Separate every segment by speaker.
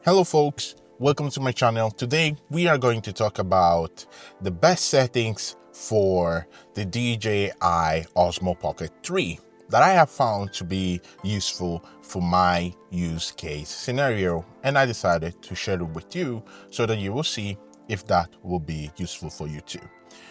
Speaker 1: Hello folks, welcome to my channel. Today we are going to talk about the best settings for the DJI Osmo Pocket 3 that I have found to be useful for my use case scenario, and I decided to share it with you so that you will see if that will be useful for you too.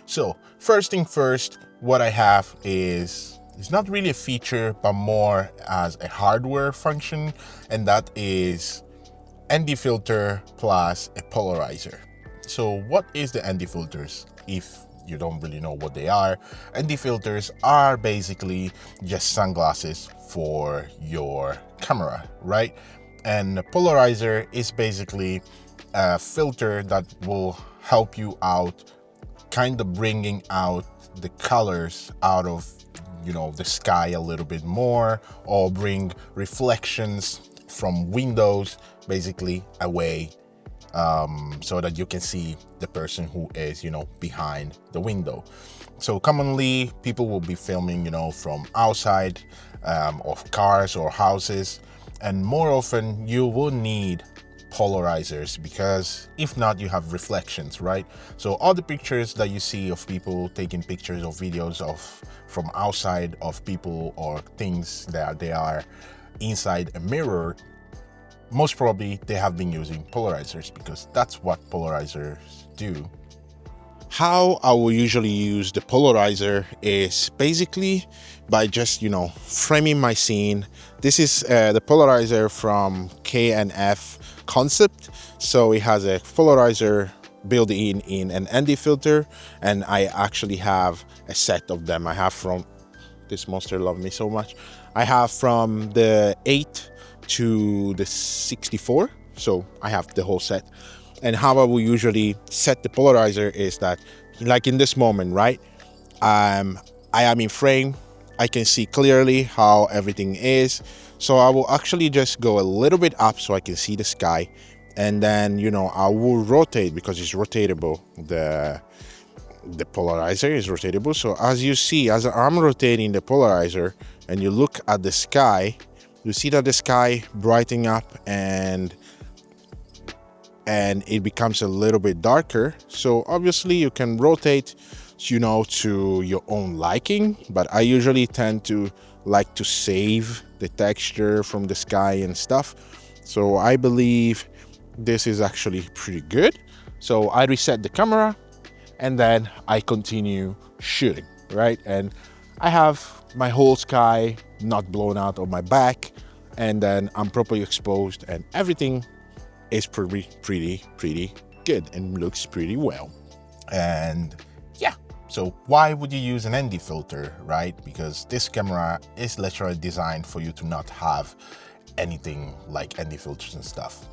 Speaker 1: So first thing first, what I have is it's not really a feature but more as a hardware function, and that is ND filter plus a polarizer. So what is the ND filters? If you don't really know what they are, ND filters are basically just sunglasses for your camera, right? And the polarizer is basically a filter that will help you out, kind of bringing out the colors out of the sky a little bit more, or bring reflections from windows basically away, so that you can see the person who is behind the window. So commonly people will be filming from outside of cars or houses, and more often you will need polarizers, because if not, you have reflections, right? So all the pictures that you see of people taking pictures or videos of from outside of people or things that they are inside a mirror, most probably they have been using polarizers, because that's what polarizers do. How I will usually use the polarizer is basically by just framing my scene. This is the polarizer from K&F Concept. So it has a polarizer built in an ND filter, and I actually have a set of them. I have from this monster love me so much. I have from the 8 to the 64, so I have the whole set. And how I will usually set the polarizer is that, like in this moment, right, I am in frame, I can see clearly how everything is, so I will actually just go a little bit up so I can see the sky, and then I will rotate, because it's rotatable. The polarizer is rotatable, so as you see, as I'm rotating the polarizer and you look at the sky, you see that the sky brightening up and it becomes a little bit darker. So obviously you can rotate to your own liking, but I usually tend to like to save the texture from the sky and stuff, so I believe this is actually pretty good. So I reset the camera and then I continue shooting, right? And I have my whole sky not blown out on my back, and then I'm properly exposed, and everything is pretty good and looks pretty well. And yeah, so why would you use an ND filter, right? Because this camera is literally designed for you to not have anything like ND filters and stuff.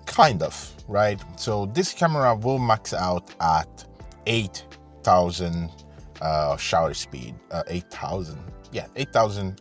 Speaker 1: Kind of, right? So this camera will max out at 8,000 shutter speed, 8,000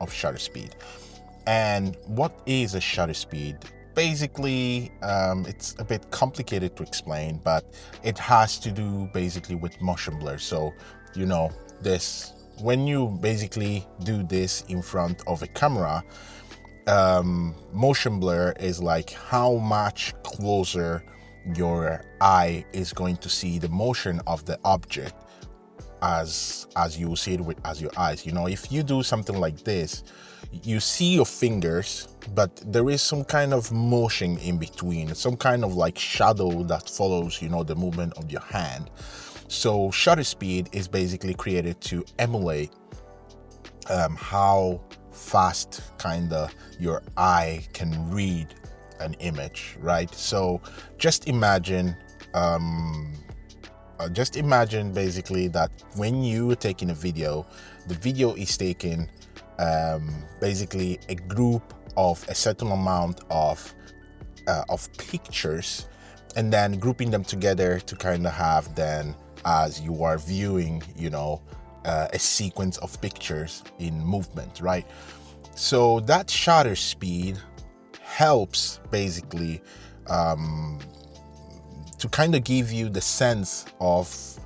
Speaker 1: of shutter speed. And what is a shutter speed? Basically, it's a bit complicated to explain, but it has to do basically with motion blur. So this, when you basically do this in front of a camera, motion blur is like how much closer your eye is going to see the motion of the object as you see it with your eyes. If you do something like this, you see your fingers, but there is some kind of motion in between, some kind of like shadow that follows the movement of your hand. So shutter speed is basically created to emulate how fast your eye can read an image, right? So just imagine basically that when you are taking a video, the video is taken basically a group of a certain amount of pictures, and then grouping them together to kind of have then, as you are viewing a sequence of pictures in movement, right? So that shutter speed helps basically to kind of give you the sense of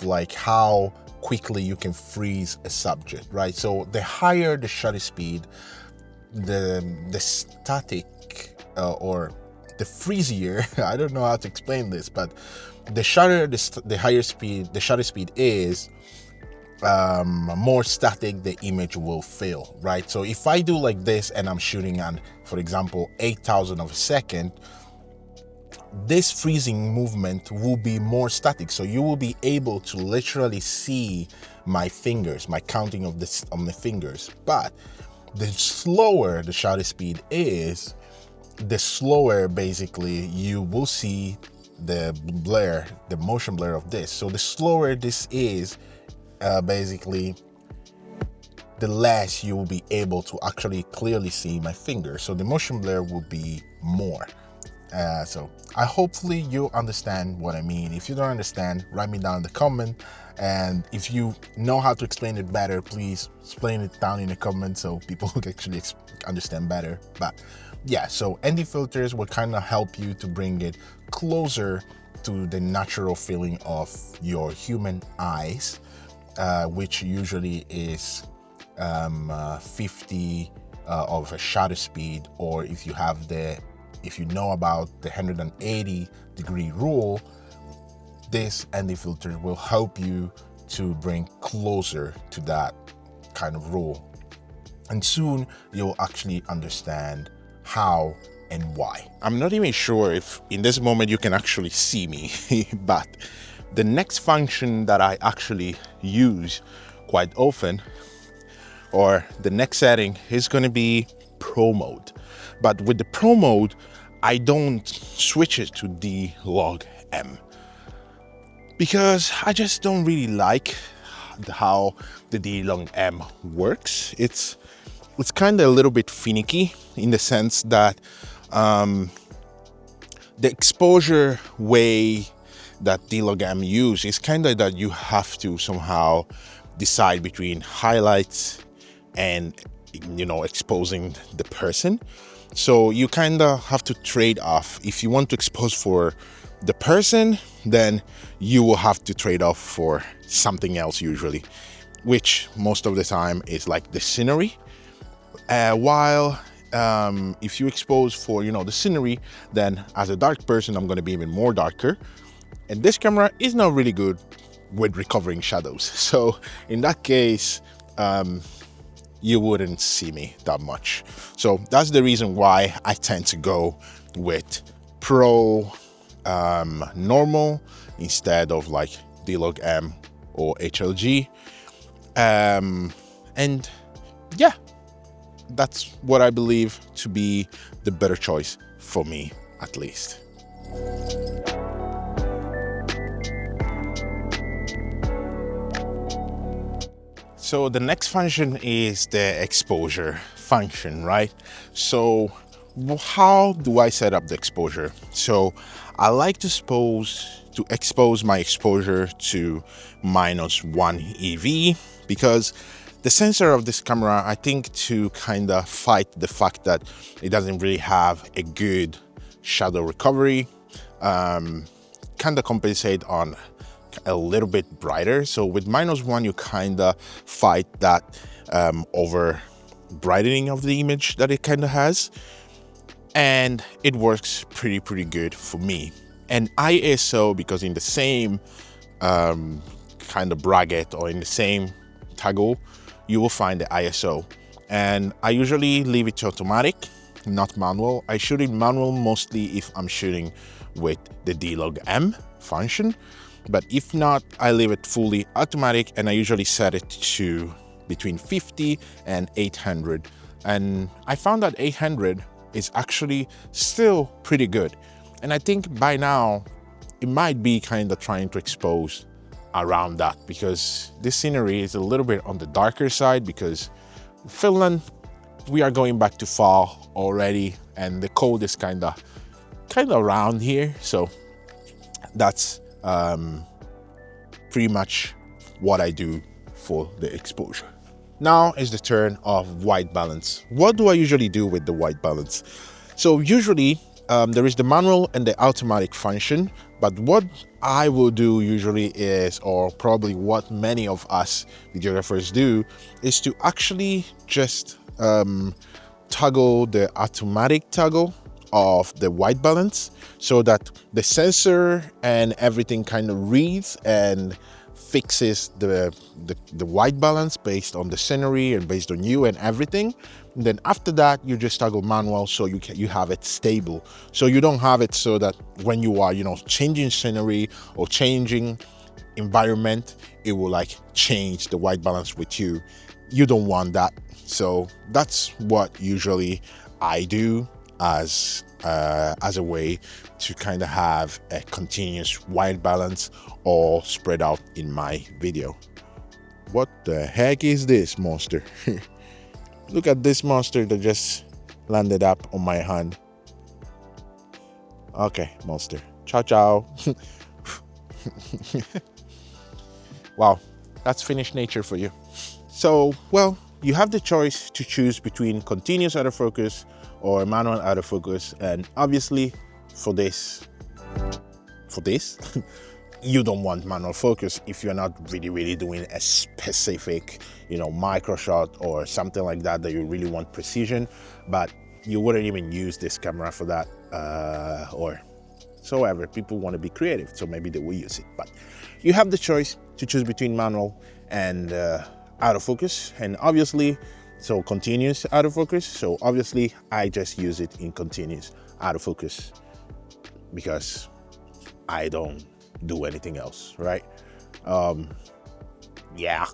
Speaker 1: like how quickly you can freeze a subject, right? So the higher the shutter speed, the static or the freezier, I don't know how to explain this, but the shutter, the higher speed, the shutter speed is more static, the image will fail, right? So if I do like this and I'm shooting on, for example, 8,000 of a second, this freezing movement will be more static. So you will be able to literally see my fingers, my counting of this on the fingers. But the slower the shutter speed is, the slower basically you will see the blur, the motion blur of this. So the slower this is, basically the less you will be able to actually clearly see my finger. So the motion blur will be more. So hopefully you understand what I mean. If you don't understand, write me down in the comment, and if you know how to explain it better, please explain it down in the comments so people can actually understand better. But yeah, so ND filters will kind of help you to bring it closer to the natural feeling of your human eyes, which usually is 50 of a shutter speed, or if you know about the 180-degree rule, this ND filter will help you to bring closer to that kind of rule. And soon you'll actually understand how and why. I'm not even sure if in this moment you can actually see me, but the next function that I actually use quite often, or the next setting, is going to be Pro mode. But with the Pro mode, I don't switch it to D-Log-M because I just don't really like how the D-Log-M works. It's kind of a little bit finicky in the sense that the exposure way that D-Log-M use is kind of that you have to somehow decide between highlights and, you know, exposing the person. So you kind of have to trade off. If you want to expose for the person, then you will have to trade off for something else usually, which most of the time is like the scenery. While if you expose for, you know, the scenery, then as a dark person, I'm going to be even more darker. And this camera is not really good with recovering shadows. So in that case, you wouldn't see me that much. So that's the reason why I tend to go with Pro normal instead of like D-Log-M or HLG. And yeah, that's what I believe to be the better choice for me, at least. So the next function is the exposure function, right? So how do I set up the exposure? So I like to expose my exposure to -1 EV, because the sensor of this camera, I think, to kind of fight the fact that it doesn't really have a good shadow recovery, kind of compensate on a little bit brighter. So with -1, you kind of fight that over brightening of the image that it kind of has, and it works pretty good for me. And ISO, because in the same kind of bracket or in the same toggle, you will find the ISO, and I usually leave it to automatic, not manual. I shoot in manual mostly if I'm shooting with the D-Log-M function, but if not, I leave it fully automatic, and I usually set it to between 50 and 800. And I found that 800 is actually still pretty good. And I think by now it might be kind of trying to expose around that, because this scenery is a little bit on the darker side, because Finland, we are going back to fall already, and the cold is kind of around here. So that's pretty much what I do for the exposure. Now is the turn of white balance. What do I usually do with the white balance? So usually there is the manual and the automatic function, but what I will do usually is, or probably what many of us videographers do, is to actually just toggle the automatic toggle of the white balance so that the sensor and everything kind of reads and fixes the white balance based on the scenery and based on you and everything. And then after that, you just toggle manual so you have it stable. So you don't have it so that when you are, changing scenery or changing environment, it will like change the white balance with you. You don't want that. So that's what usually I do as a way to kind of have a continuous white balance all spread out in my video. What the heck is this monster? Look at this monster that just landed up on my hand. Okay, monster. Ciao, ciao. Wow, that's Finnish nature for you. So, well, you have the choice to choose between continuous autofocus or manual autofocus, and obviously for this you don't want manual focus if you're not really doing a specific micro shot or something like that you really want precision, but you wouldn't even use this camera for that, or so ever. People want to be creative, so maybe they will use it, but you have the choice to choose between manual and autofocus, and obviously so continuous autofocus. So obviously I just use it in continuous autofocus because I don't do anything else, right? Yeah.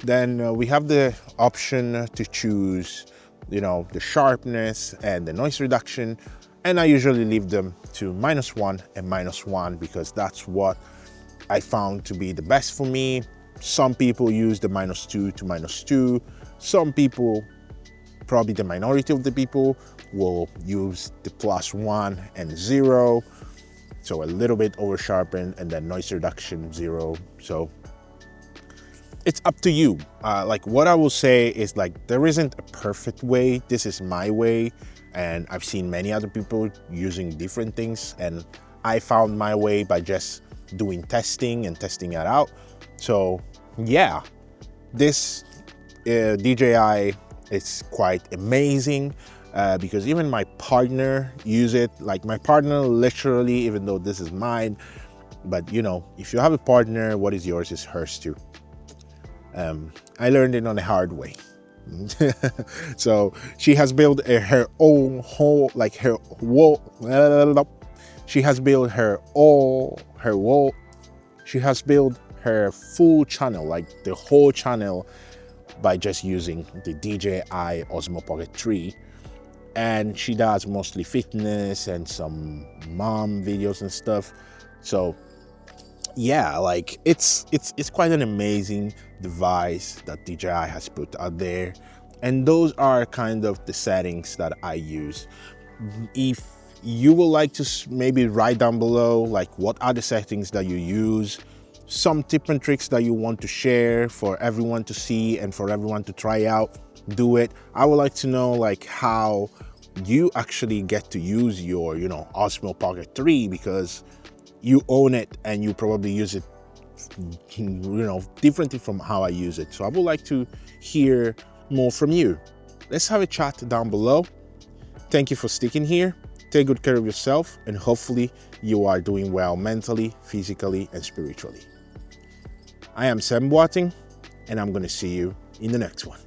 Speaker 1: Then we have the option to choose the sharpness and the noise reduction, and I usually leave them to -1 and -1 because that's what I found to be the best for me. Some people use the -2 to -2. Some people, probably the minority of the people, will use the +1 and 0. So a little bit over sharpened, and then noise reduction 0. So it's up to you. Like what I will say is like there isn't a perfect way. This is my way, and I've seen many other people using different things, and I found my way by just doing testing and testing it out. So yeah, this DJI is quite amazing. Because even my partner use it. Like my partner literally, even though this is mine, but if you have a partner, what is yours is hers too. I learned it on a hard way. So she has built her own whole, like her wall. She has built her wall. She has built her full channel, like the whole channel, by just using the DJI Osmo Pocket 3. And she does mostly fitness and some mom videos and stuff. So yeah, like it's quite an amazing device that DJI has put out there, and those are kind of the settings that I use. If you would like to maybe write down below like what are the settings that you use, some tips and tricks that you want to share for everyone to see and for everyone to try out, do it. I would like to know like how you actually get to use your Osmo Pocket 3, because you own it and you probably use it differently from how I use it. So I would like to hear more from you. Let's have a chat down below. Thank you for sticking here. Take good care of yourself, and hopefully you are doing well mentally, physically, and spiritually. I am Sam Boating, and I'm going to see you in the next one.